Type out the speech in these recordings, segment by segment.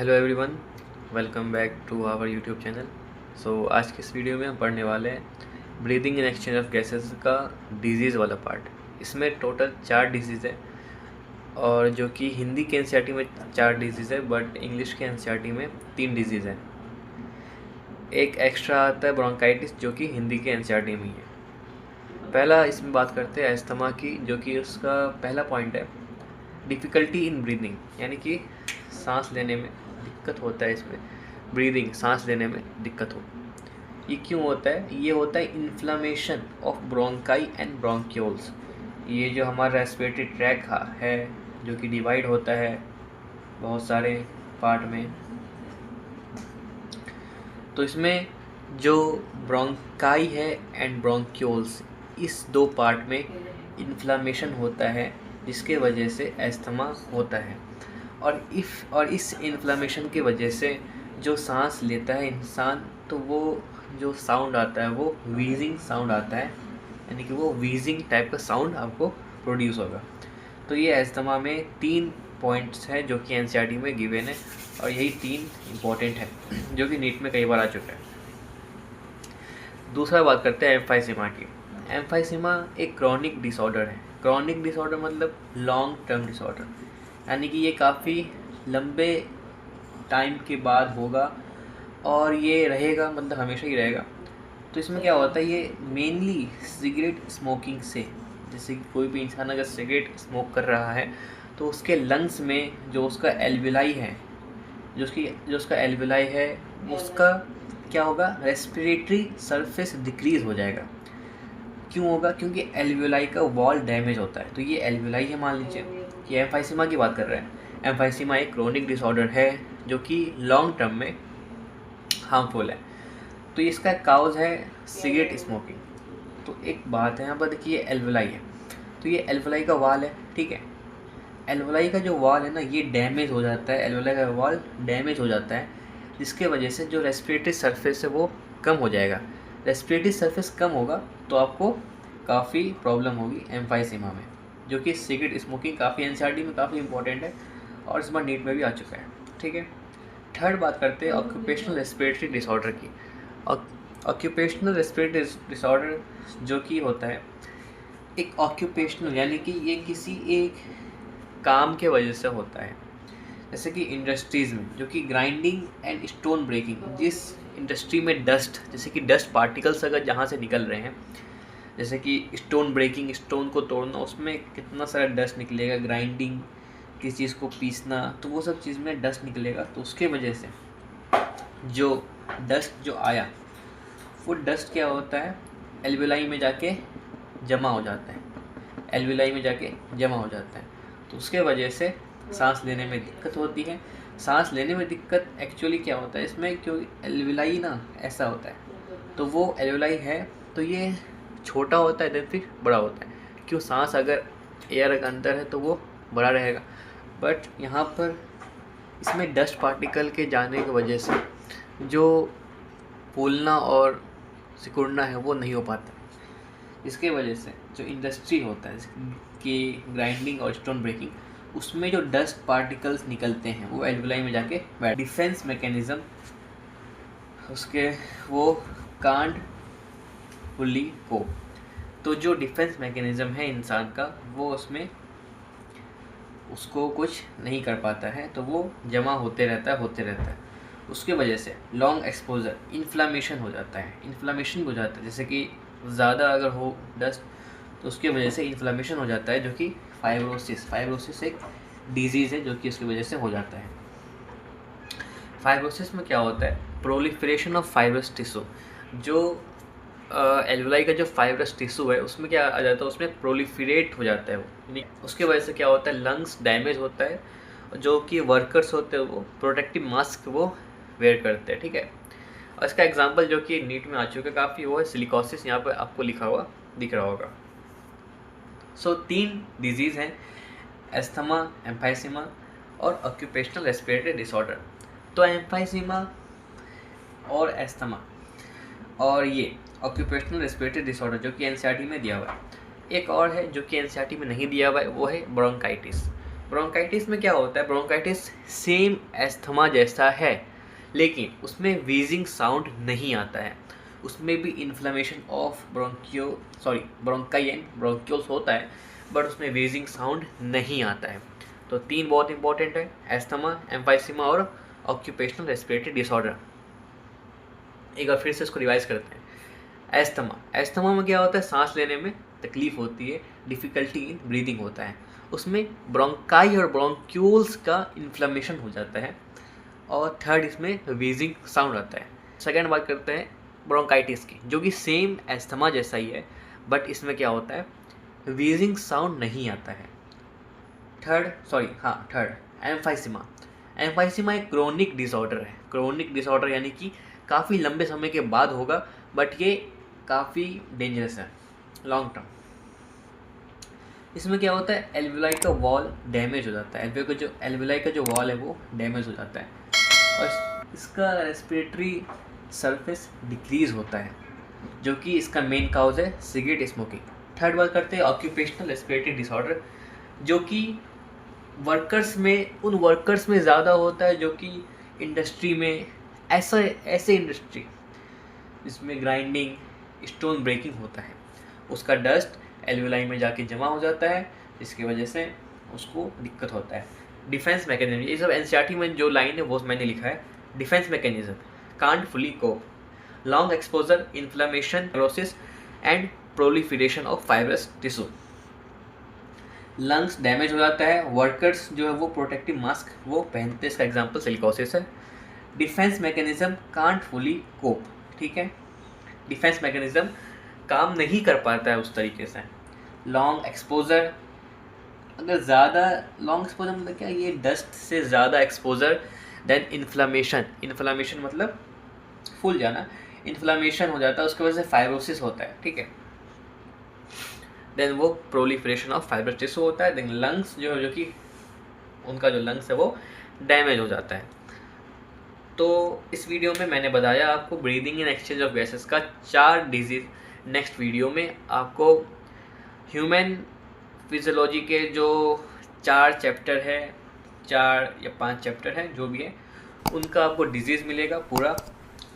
Hello everyone, welcome back to our YouTube channel. आज की इस वीडियो में हम पढ़ने वाले हैं breathing in exchange of gases का डिजीज़ वाला पार्ट। इसमें टोटल 4 डिजीज़ है और जो कि हिंदी के एनसीईआरटी में 4 डिजीज़ है, बट इंग्लिश के एनसीईआरटी में 3 डिजीज़ है। एक एक्स्ट्रा आता है ब्रोंकाइटिस, जो कि हिंदी के एनसीईआरटी में ही है। पहला इसमें बात करते हैं अस्थमा की, जो कि उसका पहला पॉइंट है डिफ़िकल्टी इन ब्रीदिंग, यानी कि सांस लेने में दिक्कत होता है। इसमें ब्रीदिंग, सांस लेने में दिक्कत हो। ये क्यों होता है? ये होता है inflammation of bronchi and bronchioles. ये जो हमारा रेस्पिरेटरी ट्रैक है, जो कि डिवाइड होता है बहुत सारे पार्ट में, तो इसमें जो ब्रोंकाई है एंड ब्रोंक्यूल्स, इस दो पार्ट में इन्फ्लामेशन होता है, जिसके वजह से अस्थमा होता है। और इस इन्फ्लामेशन की वजह से जो सांस लेता है इंसान, तो वो जो साउंड आता है वो वीजिंग साउंड आता है, यानी कि वो वीजिंग टाइप का साउंड आपको प्रोड्यूस होगा। तो ये अस्थमा में 3 पॉइंट्स हैं जो कि एनसीईआरटी में गिवन है, और यही 3 इम्पॉर्टेंट है जो कि नीट में कई बार आ चुका है। दूसरा बात करते हैं एम्फाइसीमा की। एम्फाइसीमा एक क्रॉनिक डिसऑर्डर है। क्रॉनिक डिसऑर्डर मतलब लॉन्ग टर्म डिसऑर्डर, यानी कि ये काफ़ी लंबे टाइम के बाद होगा और ये रहेगा, मतलब हमेशा ही रहेगा। तो इसमें क्या होता है, ये मेनली सिगरेट स्मोकिंग से, जैसे कि कोई भी इंसान अगर सिगरेट स्मोक कर रहा है तो उसके लंग्स में जो उसका एल्विलाई है, जो उसका एल्विलाई है, उसका क्या होगा, रेस्पिरेटरी सरफेस डिक्रीज़ हो जाएगा। क्यों होगा? क्योंकि एल्विलाई का वॉल डैमेज होता है। तो ये एल्विलाई है, मान लीजिए कि एम्फाइसीमा की बात कर रहे हैं। एम्फाइसीमा एक क्रोनिक डिसऑर्डर है जो कि लॉन्ग टर्म में हार्मफुल है। तो इसका काउज है सिगरेट स्मोकिंग। तो एक बात है यहाँ पर, देखिए एल्विलाई है, तो ये एल्विलाई का वॉल है, ठीक है। एल्विलाई का जो वॉल है ना, ये डैमेज हो जाता है, एल्विलाई का वॉल डैमेज हो जाता है, जिसके वजह से जो रेस्पिरेटरी सरफेस है वो कम हो जाएगा। रेस्पिरेटरी सरफेस कम होगा तो आपको काफ़ी प्रॉब्लम होगी एम्फाइसीमा में, जो कि सिगरेट स्मोकिंग काफ़ी एनसीईआरटी में काफ़ी इंपॉर्टेंट है और इस बार नीट में भी आ चुका है, ठीक है। थर्ड बात करते हैं ऑक्यूपेशनल रेस्पिरेटरी डिसऑर्डर की। ऑक्यूपेशनल रेस्पिरेटरी डिसऑर्डर जो कि होता है एक ऑक्यूपेशनल, यानी कि ये किसी एक काम के वजह से होता है। जैसे कि इंडस्ट्रीज़ में, जो कि ग्राइंडिंग एंड स्टोन ब्रेकिंग, जिस इंडस्ट्री में डस्ट, जैसे कि डस्ट पार्टिकल्स अगर जहाँ से निकल रहे हैं, जैसे कि स्टोन ब्रेकिंग, स्टोन को तोड़ना, उसमें कितना सारा डस्ट निकलेगा। ग्राइंडिंग, किसी चीज़ को पीसना, तो वो सब चीज़ में डस्ट निकलेगा। तो उसके वजह से जो डस्ट जो आया, वो डस्ट क्या होता है, एल्विलाई में जाके जमा हो जाता है, एल्विलाई में जाके जमा हो जाता है। तो उसके वजह से सांस लेने में दिक्कत होती है। सांस लेने में दिक्कत एक्चुअली क्या होता है इसमें, क्योंकि एल्विलाई ना ऐसा होता है, तो वो एल्विलाई है तो ये छोटा होता है, देन फिर बड़ा होता है। क्यों? सांस अगर एयर के अंदर है तो वो बड़ा रहेगा, बट यहाँ पर इसमें डस्ट पार्टिकल के जाने की वजह से जो फूलना और सिकुड़ना है वो नहीं हो पाता। इसके वजह से जो इंडस्ट्री होता है कि ग्राइंडिंग और स्टोन ब्रेकिंग, उसमें जो डस्ट पार्टिकल्स निकलते हैं वो एल्विलाई में जाके डिफेंस मैकेनिज्म उसके वो कांट फुल्ली को, तो जो डिफेंस मैकेनिज्म है इंसान का, वो उसमें उसको कुछ नहीं कर पाता है, तो वो जमा होते रहता है। उसके वजह से लॉन्ग एक्सपोजर इन्फ्लामेशन हो जाता है। इन्फ्लामेशन हो जाता है, जैसे कि ज़्यादा अगर हो डस्ट, तो उसकी वजह से इन्फ्लामेशन हो जाता है, जो कि फाइब्रोसिस एक डिजीज़ है जो कि उसकी वजह से हो जाता है। फाइब्रोसिस में क्या होता है, प्रोलिफरेशन ऑफ फाइब्रस टिश्यू। जो एल्विलाई का जो फाइब्रस टिश्यू है उसमें क्या आ जाता है, उसमें प्रोलिफरेट हो जाता है वो। उसके वजह से क्या होता है, लंग्स डैमेज होता है। जो कि वर्कर्स होते हैं वो प्रोटेक्टिव मास्क वो वेयर करते हैं, ठीक है। और इसका एग्जांपल जो कि नीट में आ चुका है काफ़ी, वो है सिलिकोसिस। यहाँ पर आपको लिखा हुआ दिख रहा होगा। 3 डिजीज़ हैं, एस्थमा, एम्फाइसीमा और ऑक्यूपेशनल रेस्पिरेटरी डिसऑर्डर। तो एम्फाइसीमा और एस्थमा और ये ऑक्यूपेशनल रेस्पिरेटरी डिसऑर्डर जो कि एनसीईआरटी में दिया हुआ है। एक और है जो कि एनसीईआरटी में नहीं दिया हुआ है, वो है ब्रोंकाइटिस। ब्रोंकाइटिस में क्या होता है, ब्रोंकाइटिस सेम एस्थमा जैसा है, लेकिन उसमें वीजिंग साउंड नहीं आता है। उसमें भी inflammation of bronchi and bronchioles होता है, बट उसमें वीजिंग साउंड नहीं आता है। तो 3 बहुत इंपॉर्टेंट है, एस्थमा, एम्फाइसीमा और ऑक्यूपेशनल रेस्पिरेटरी डिसऑर्डर। एक बार फिर से इसको रिवाइज करते हैं। एस्थमा में क्या होता है, सांस लेने में तकलीफ होती है, डिफ़िकल्टी इन ब्रीदिंग होता है। उसमें ब्रोंकाई और ब्रोंक्यूल्स का इन्फ्लेमेशन हो जाता है। और थर्ड, इसमें वीजिंग साउंड आता है। सेकेंड बात करते हैं ब्रोंकाइटिस की, जो कि सेम एस्थमा जैसा ही है, बट इसमें क्या होता है, वीजिंग साउंड नहीं आता है। थर्ड एम्फाइसीमा एक क्रोनिक डिसऑर्डर है। क्रोनिक डिसऑर्डर यानी कि काफ़ी लंबे समय के बाद होगा, बट ये काफ़ी डेंजरस है, लॉन्ग टर्म। इसमें क्या होता है, एल्वेलाई का वॉल डैमेज हो जाता है। एल्वेलाई का जो वॉल है वो डैमेज हो जाता है, और इसका रेस्पिरेटरी सरफेस डिक्रीज होता है, जो कि इसका मेन काउज है सिगरेट स्मोकिंग। थर्ड बात करते हैं ऑक्यूपेशनल रेस्पिरेटरी डिसऑर्डर, जो कि उन वर्कर्स में ज़्यादा होता है जो कि इंडस्ट्री में ऐसे इंडस्ट्री जिसमें ग्राइंडिंग, स्टोन ब्रेकिंग होता है, उसका डस्ट एल्वेलाई में जाके जमा हो जाता है, जिसकी वजह से उसको दिक्कत होता है। डिफेंस मैकेनिज्म, ये सब एनसीईआरटी में जो लाइन है वो मैंने लिखा है। Defence mechanism, can't fully cope, long exposure, inflammation, chlorosis and proliferation of fibrous tissue. Lungs damage हो जाता है, वर्कर्स जो है वो प्रोटेक्टिव मास्क वो पहनते हैं, इसका एग्जांपल सिलिकोसिस है। डिफेंस मैकेनिज्म कांट फुली कोप, ठीक है, डिफेंस मैकेनिज्म काम नहीं कर पाता है उस तरीके से। लॉन्ग एक्सपोजर, अगर ज़्यादा लॉन्ग एक्सपोजर मतलब क्या, ये डस्ट से ज़्यादा एक्सपोजर, देन इन्फ्लामेशन मतलब फूल जाना, इन्फ्लामेशन हो जाता है, उसकी वजह से फाइब्रोसिस होता है, ठीक है। देन वो प्रोलिफरेशन ऑफ फाइब्रस टिश्यू होता है। देन लंग्स जो कि उनका जो लंग्स है वो डैमेज हो जाता है। तो इस वीडियो में मैंने बताया आपको breathing and exchange of gases का 4 डिजीज़। नेक्स्ट वीडियो में आपको ह्यूमन फिजियोलॉजी के जो 4 चैप्टर है, 4 या 5 चैप्टर हैं जो भी है, उनका आपको डिजीज़ मिलेगा पूरा।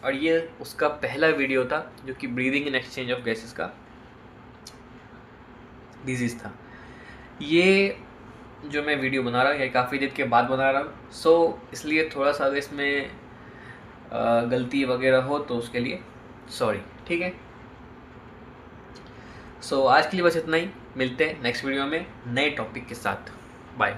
और ये उसका पहला वीडियो था जो कि breathing and exchange of gases का डिजीज़ था। ये जो मैं वीडियो बना रहा हूँ ये काफ़ी दिन के बाद बना रहा हूँ, सो इसलिए थोड़ा सा अगर इसमें गलती वगैरह हो तो उसके लिए सॉरी, ठीक है। सो आज के लिए बस इतना ही, मिलते हैं नेक्स्ट वीडियो में नए टॉपिक के साथ। बाय।